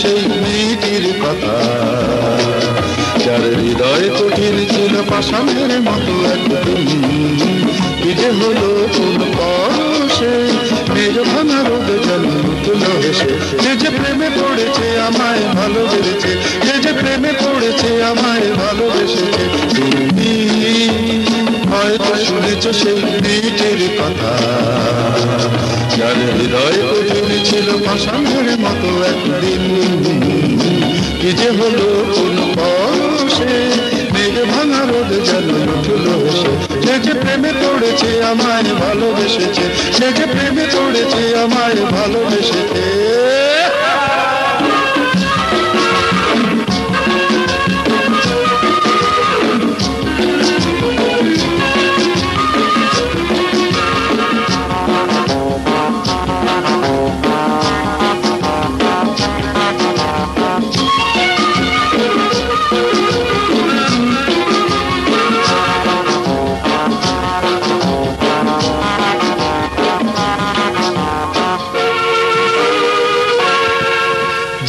সেই মেয়েটির কথা, যার হৃদয় কঠিন ছিল পাষাণের মতো একদিন, কি যে হলো কোন পরশে, মেঘ ভাঙা রোদ যেন উঠল হেসে। যে যে প্রেমে পড়েছে আমায় ভালোবেসেছে, যে যে প্রেমে পড়েছে আমায় ভালোবেসেছে। তুমি হয়তো শুনেছ সেই মেয়েটির কথা, যার হৃদয় কঠিন ছিল পাষাণের মতো একদিন, কি যে হলো কোন পরশে, মেঘ ভাঙা রোদ যেন উঠল হেসে। সে যে প্রেমে পড়েছে আমায় ভালোবেসেছে, সে যে প্রেমে পড়েছে আমায় ভালোবেসেছে।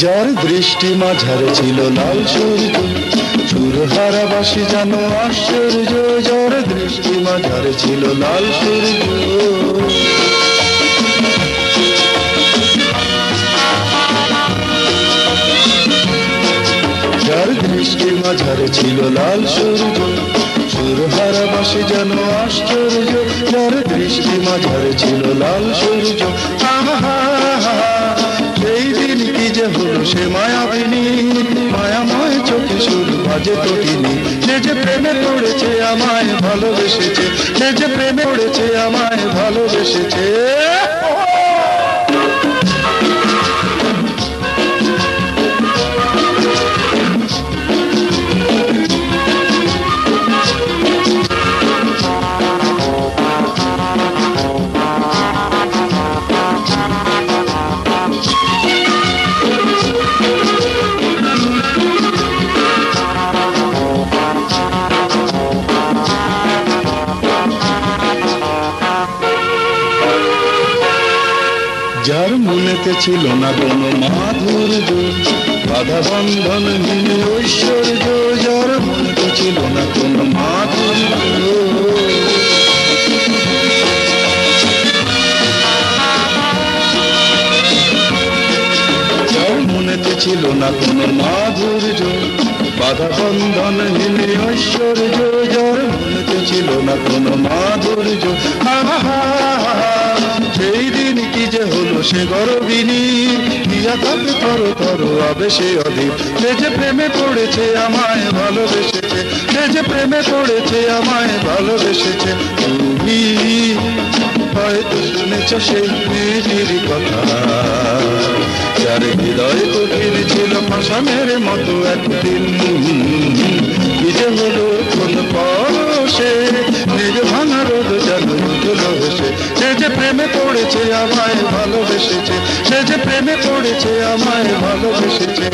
যার দৃষ্টি মাঝারে ছিল লাল সূর্য, সুরহারা বাসি যেন আশ্চর্য। যার দৃষ্টি মাঝারে ছিল লাল সূর্য, যার দৃষ্টি মাঝারে ছিল লাল সূর্য, সুরহারা বাসি যেন আশ্চর্য। যার দৃষ্টি মাঝারে ছিল লাল সূর্য, সেই দিন কি যে হলো সে মায়াবিনী, মায়াময় চোখে সুর বাজে তটিনী। সে যে প্রেমে পড়েছে আমায় ভালোবেসেছে, সে যে প্রেমে পড়েছে আমায় ভালোবেসেছে। যার মনেতে ছিল না কোনো মাধুর্য, বাধা বন্ধনহীন ঐশ্বর্য। যার মনেতে ছিল না কোনো মাধুর্য, যার মনেতে ছিল না কোনো মাধুর্য, বাধা বন্ধনহীন ঐশ্বর্য। যার মনেতে ছিল না কোনো মাধুর্য, সেই দিন কি যে হলো সে গর্বিনী, দিয়া তাকে তর তর আবেশে অধীর। সে যে প্রেমে পড়েছে আমায় ভালোবেসেছে, সে যে প্রেমে পড়েছে আমায় ভালোবেসেছে। তুমি হয়তো শুনেছ সেই মেয়েটির কথা, যার হৃদয় কঠিন ছিল পাষাণের মতো একদিন, কি যে হলো কোন পরশে, মেঘ ভাঙা রোদ যেন উঠল হেসে। সে যে প্রেমে পড়েছে আমায় ভালোবেসেছে, সে যে প্রেমে পড়েছে আমায় ভালোবেসেছে।